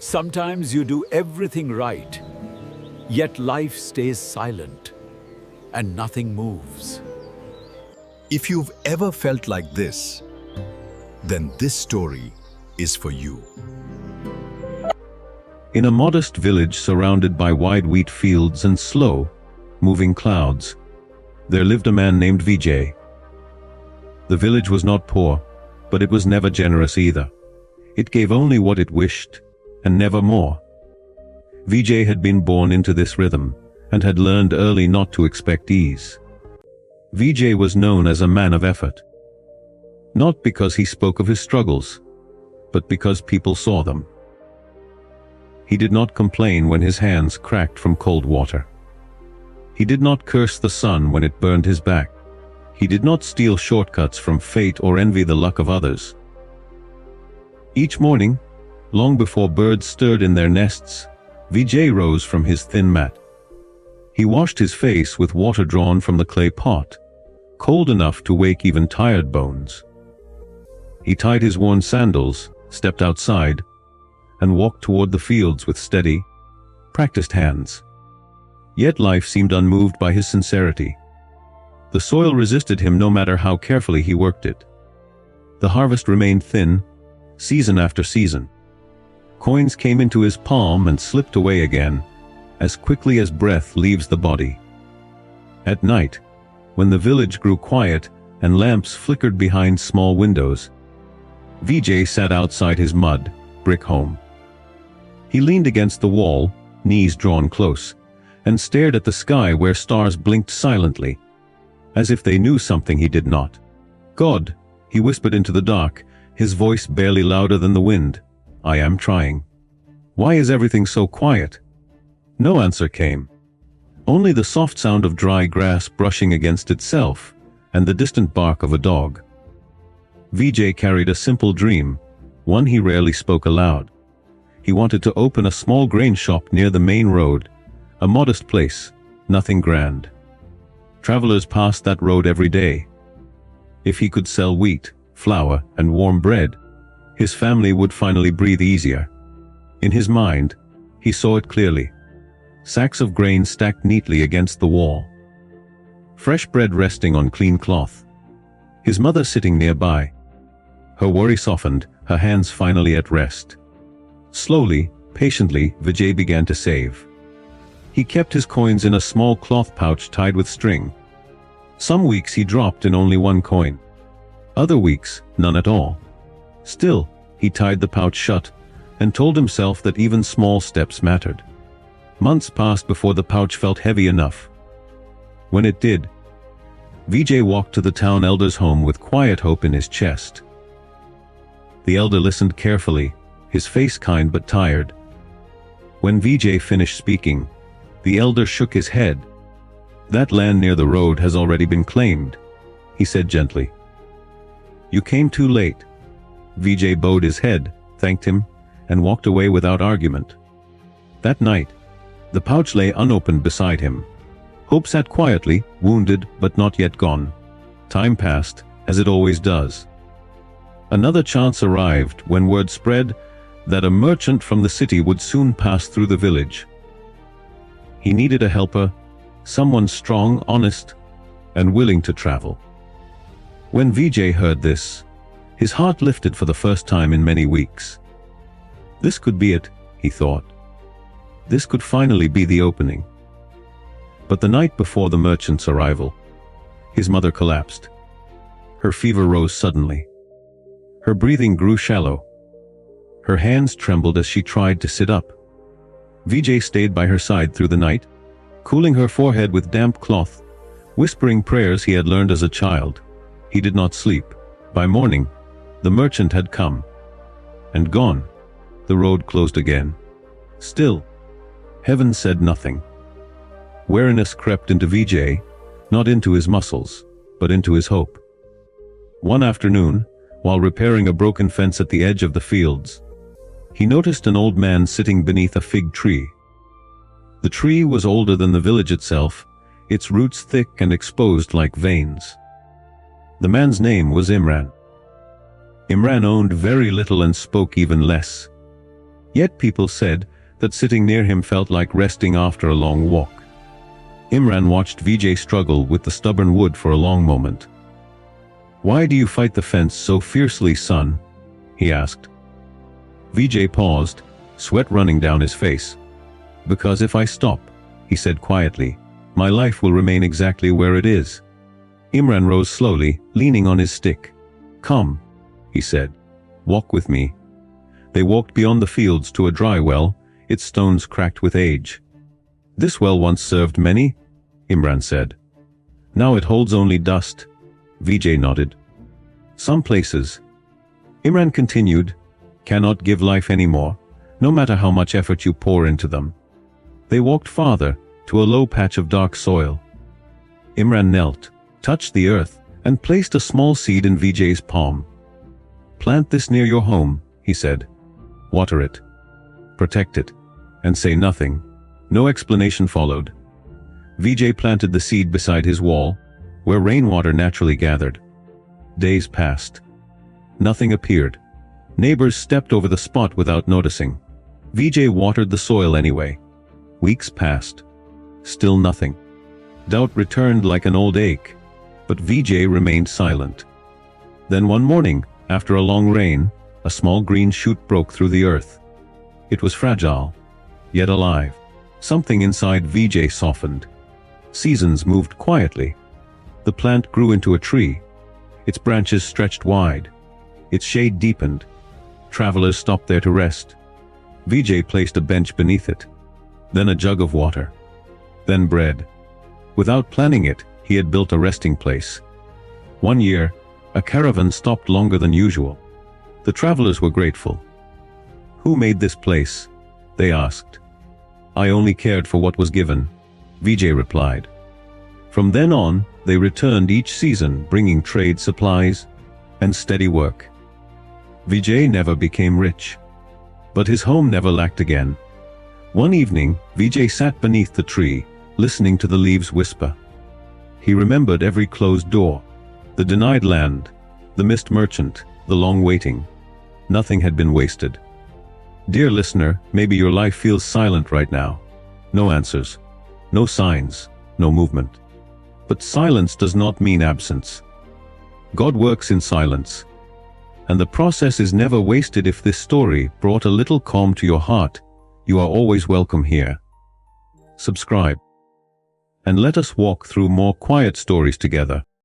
Sometimes you do everything right, yet life stays silent and nothing moves. If you've ever felt like this, then this story is for you. In a modest village surrounded by wide wheat fields and slow, moving clouds, there lived a man named Vijay. The village was not poor, but it was never generous either. It gave only what it wished, and never more. Vijay had been born into this rhythm, and had learned early not to expect ease. Vijay was known as a man of effort. Not because he spoke of his struggles, but because people saw them. He did not complain when his hands cracked from cold water. He did not curse the sun when it burned his back. He did not steal shortcuts from fate or envy the luck of others. Each morning, long before birds stirred in their nests, Vijay rose from his thin mat. He washed his face with water drawn from the clay pot, cold enough to wake even tired bones. He tied his worn sandals, stepped outside, and walked toward the fields with steady, practiced hands. Yet life seemed unmoved by his sincerity. The soil resisted him no matter how carefully he worked it. The harvest remained thin, season after season. Coins came into his palm and slipped away again, as quickly as breath leaves the body. At night, when the village grew quiet and lamps flickered behind small windows, Vijay sat outside his mud, brick home. He leaned against the wall, knees drawn close, and stared at the sky where stars blinked silently, as if they knew something he did not. "God," he whispered into the dark, his voice barely louder than the wind, "I am trying. Why is everything so quiet?" No answer came. Only the soft sound of dry grass brushing against itself and the distant bark of a dog. Vijay carried a simple dream, one he rarely spoke aloud. He wanted to open a small grain shop near the main road, a modest place, nothing grand. Travelers passed that road every day. If he could sell wheat, flour, and warm bread, his family would finally breathe easier. In his mind, he saw it clearly. Sacks of grain stacked neatly against the wall. Fresh bread resting on clean cloth. His mother sitting nearby. Her worry softened, her hands finally at rest. Slowly, patiently, Vijay began to save. He kept his coins in a small cloth pouch tied with string. Some weeks he dropped in only one coin. Other weeks, none at all. Still, he tied the pouch shut and told himself that even small steps mattered. Months passed before the pouch felt heavy enough. When it did, Vijay walked to the town elder's home with quiet hope in his chest. The elder listened carefully, his face kind but tired. When Vijay finished speaking, the elder shook his head. "That land near the road has already been claimed," he said gently. "You came too late." Vijay bowed his head, thanked him, and walked away without argument. That night, the pouch lay unopened beside him. Hope sat quietly, wounded but not yet gone. Time passed, as it always does. Another chance arrived when word spread that a merchant from the city would soon pass through the village. He needed a helper, someone strong, honest, and willing to travel. When Vijay heard this, his heart lifted for the first time in many weeks. This could be it, he thought. This could finally be the opening. But the night before the merchant's arrival, his mother collapsed. Her fever rose suddenly. Her breathing grew shallow. Her hands trembled as she tried to sit up. Vijay stayed by her side through the night, cooling her forehead with damp cloth, whispering prayers he had learned as a child. He did not sleep. By morning, the merchant had come and gone. The road closed again. Still, heaven said nothing. Weariness crept into Vijay, not into his muscles, but into his hope. One afternoon, while repairing a broken fence at the edge of the fields, he noticed an old man sitting beneath a fig tree. The tree was older than the village itself, its roots thick and exposed like veins. The man's name was Imran. Imran owned very little and spoke even less. Yet people said that sitting near him felt like resting after a long walk. Imran watched Vijay struggle with the stubborn wood for a long moment. "Why do you fight the fence so fiercely, son?" he asked. Vijay paused, sweat running down his face. "Because if I stop," he said quietly, "my life will remain exactly where it is." Imran rose slowly, leaning on his stick. "Come," he said. "Walk with me." They walked beyond the fields to a dry well, its stones cracked with age. "This well once served many," Imran said. "Now it holds only dust." Vijay nodded. "Some places," Imran continued, "cannot give life anymore, no matter how much effort you pour into them." They walked farther, to a low patch of dark soil. Imran knelt, touched the earth, and placed a small seed in Vijay's palm. "Plant this near your home," he said. "Water it. Protect it. And say nothing." No explanation followed. Vijay planted the seed beside his wall, where rainwater naturally gathered. Days passed. Nothing appeared. Neighbors stepped over the spot without noticing. Vijay watered the soil anyway. Weeks passed. Still nothing. Doubt returned like an old ache, but Vijay remained silent. Then one morning, after a long rain, a small green shoot broke through the earth. It was fragile, yet alive. Something inside Vijay softened. Seasons moved quietly. The plant grew into a tree. Its branches stretched wide. Its shade deepened. Travelers stopped there to rest. Vijay placed a bench beneath it. Then a jug of water. Then bread. Without planning it, he had built a resting place. One year, a caravan stopped longer than usual. The travelers were grateful. "Who made this place?" they asked. "I only cared for what was given," Vijay replied. From then on, they returned each season, bringing trade supplies and steady work. Vijay never became rich, but his home never lacked again. One evening, Vijay sat beneath the tree, listening to the leaves whisper. He remembered every closed door, the denied land, the missed merchant, the long waiting. Nothing had been wasted. Dear listener, maybe your life feels silent right now. No answers, no signs, no movement. But silence does not mean absence. God works in silence. And the process is never wasted. If this story brought a little calm to your heart, you are always welcome here. Subscribe. And let us walk through more quiet stories together.